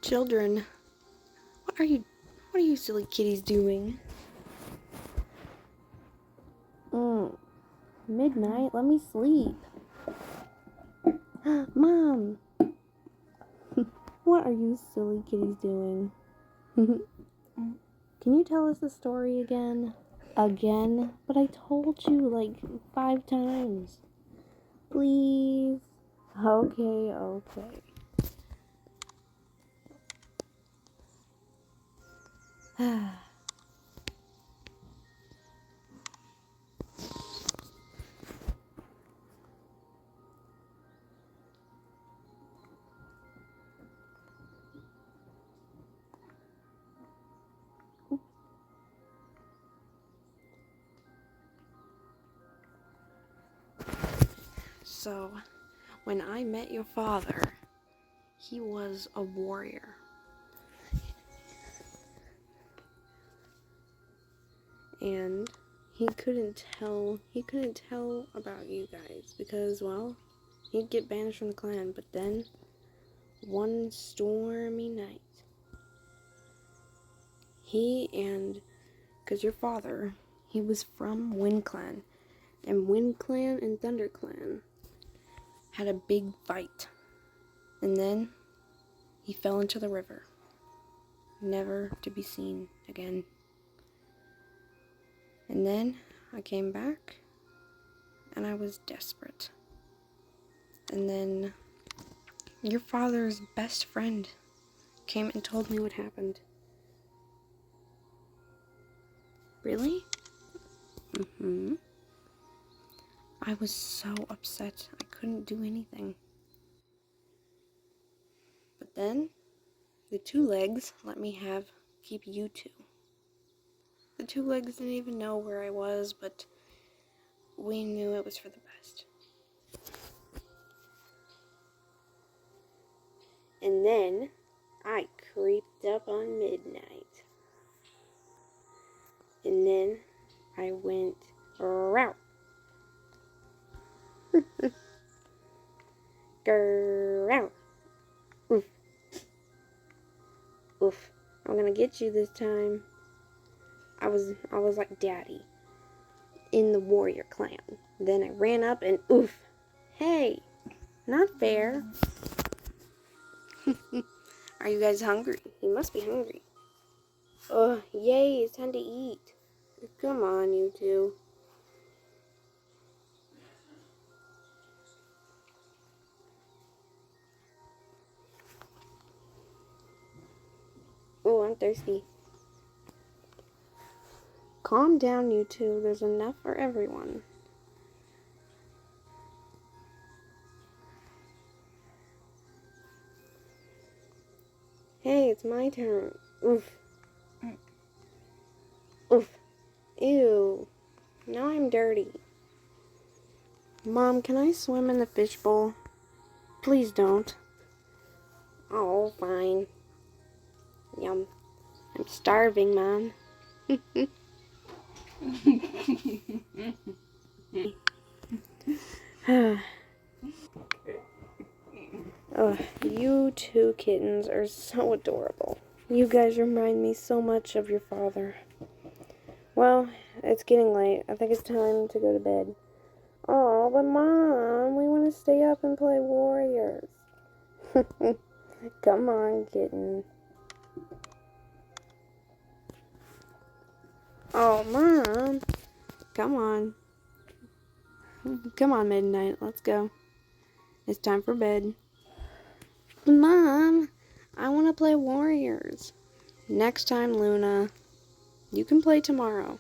Children, what are you silly kitties doing? Midnight, let me sleep. Mom! What are you silly kitties doing? Can you tell us the story again? Again? But I told you like 5 times. Please? Okay. So, when I met your father, he was a warrior. And he couldn't tell about you guys because, well, he'd get banished from the clan. But then, one stormy night, because your father, he was from Wind Clan, and Wind Clan and Thunder Clan had a big fight. And then, he fell into the river, never to be seen again. And then, I came back, and I was desperate. And then, your father's best friend came and told me what happened. Really? I was so upset. I couldn't do anything. But then, the 2 legs let me keep you 2. The 2 legs didn't even know where I was, but we knew it was for the best. And then, I creeped up on midnight. And then, I went row. Growl. Oof. Oof. I'm gonna get you this time. I was like Daddy in the warrior clan. Then I ran up and oof. Hey, not fair. Are you guys hungry? You must be hungry. Oh, yay, it's time to eat. Come on, you 2. Oh, I'm thirsty. Calm down, you 2. There's enough for everyone. Hey, it's my turn. Oof. Oof. Ew. Now I'm dirty. Mom, can I swim in the fishbowl? Please don't. Oh, fine. Yum. I'm starving, Mom. Oh, you 2 kittens are so adorable. You guys remind me so much of your father. Well, it's getting late. I think it's time to go to bed. Oh, but Mom, we want to stay up and play Warriors. Come on, kitten. Oh, Mom. Come on. Come on, Midnight. Let's go. It's time for bed. Mom, I want to play Warriors. Next time, Luna. You can play tomorrow.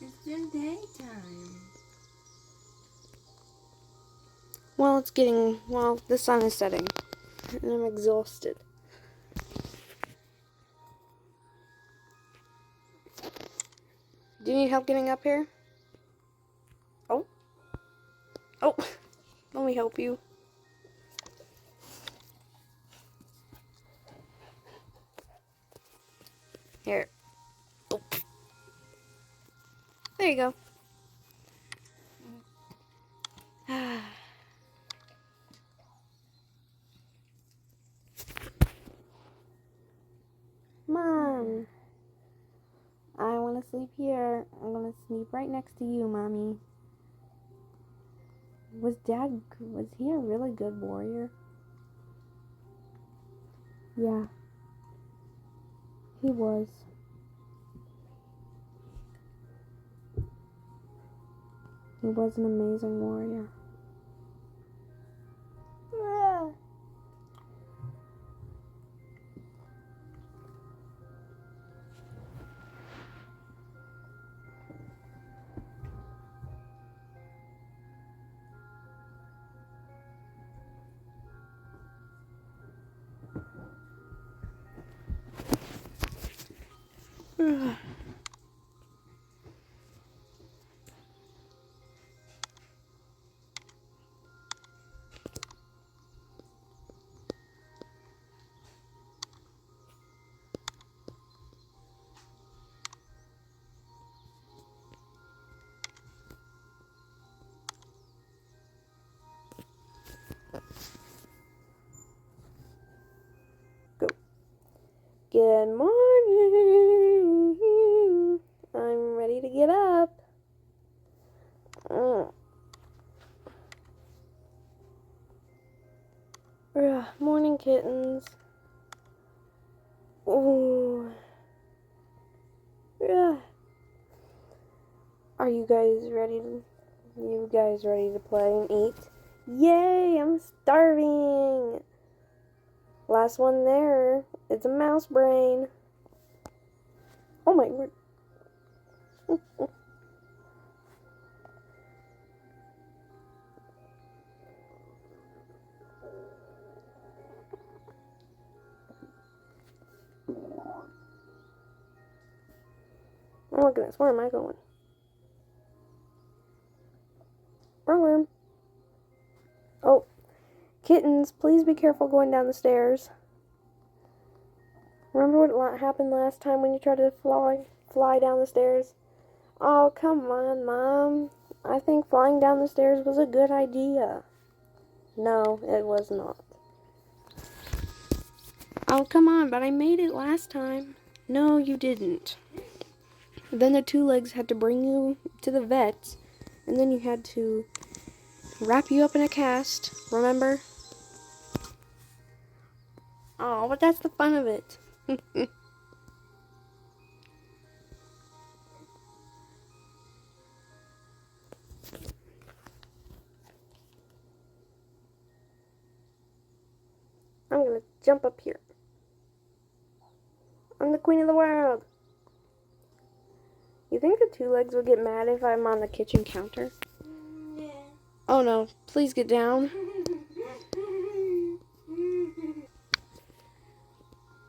It's still daytime. Well, the sun is setting. And I'm exhausted. Do you need help getting up here? Oh. Oh. Let me help you. Here. Oh. There you go. right next to you, Mommy. Was he a really good warrior? Yeah. He was. He was an amazing warrior. Go. Good morning. I'm ready to get up. Morning, kittens. Ooh. Are you guys ready to play and eat? Yay, I'm starving. Last one there. It's a mouse brain. Oh my word. Oh my goodness, where am I going? Wrong room. Oh, kittens, please be careful going down the stairs. Remember what happened last time when you tried to fly down the stairs? Oh, come on, Mom. I think flying down the stairs was a good idea. No, it was not. Oh, come on, but I made it last time. No, you didn't. Then the two legs had to bring you to the vet, and then you had to wrap you up in a cast, remember? Oh, but that's the fun of it. I'm gonna jump up here. I'm the queen of the world. You think the two legs would get mad if I'm on the kitchen counter? Yeah. Oh no, please get down.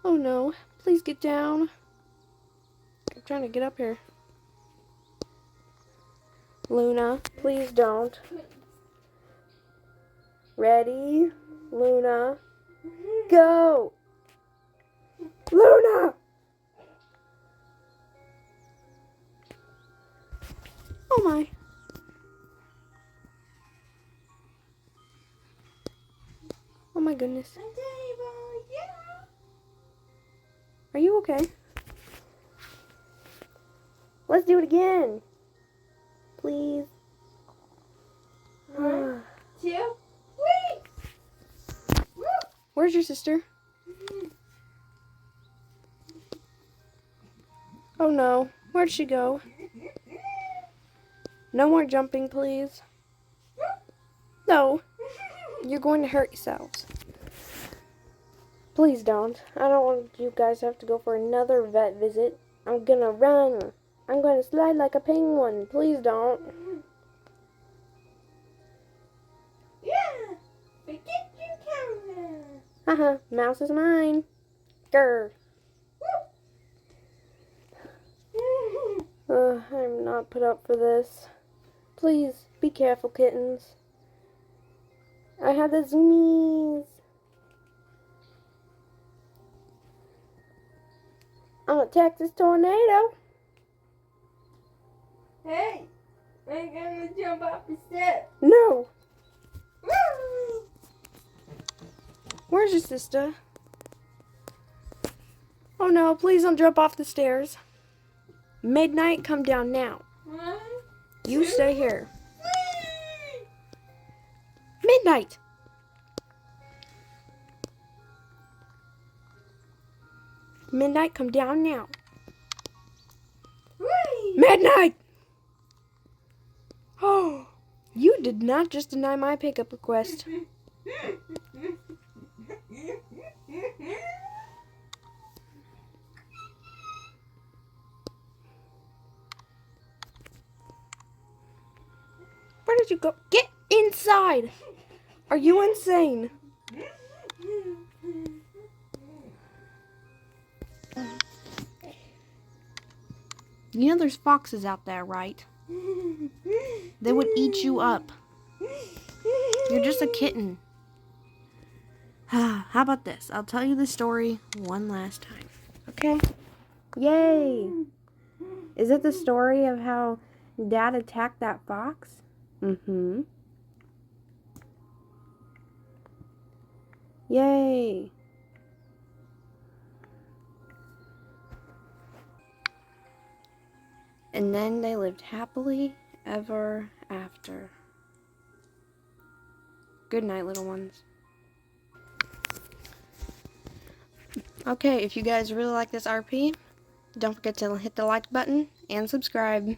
Oh no, please get down. I'm trying to get up here. Luna, please don't. Ready? Luna, go! Luna! Oh my. Oh my goodness. Are you okay? Let's do it again. Please. 1, 2, 3. Where's your sister? Oh no. Where'd she go? No more jumping, please. No. You're going to hurt yourselves. Please don't. I don't want you guys to have to go for another vet visit. I'm gonna run. I'm gonna slide like a penguin. Please don't. Yeah. Forget your camera. Haha, mouse is mine. Grr. I'm not put up for this. Please, be careful, kittens. I have the zoomies. I'm a Texas tornado. Hey, I'm gonna jump off the step. No. Where's your sister? Oh no, please don't jump off the stairs. Midnight, come down now. 1, You stay here. Midnight! Midnight, come down now. Midnight! Oh, you did not just deny my pickup request. Where did you go? Get inside! Are you insane? You know there's foxes out there, right? They would eat you up. You're just a kitten. How about this? I'll tell you the story one last time. Okay? Yay! Is it the story of how Dad attacked that fox? Mm-hmm. Yay! And then they lived happily ever after. Good night, little ones. Okay, if you guys really like this RP, don't forget to hit the like button and subscribe.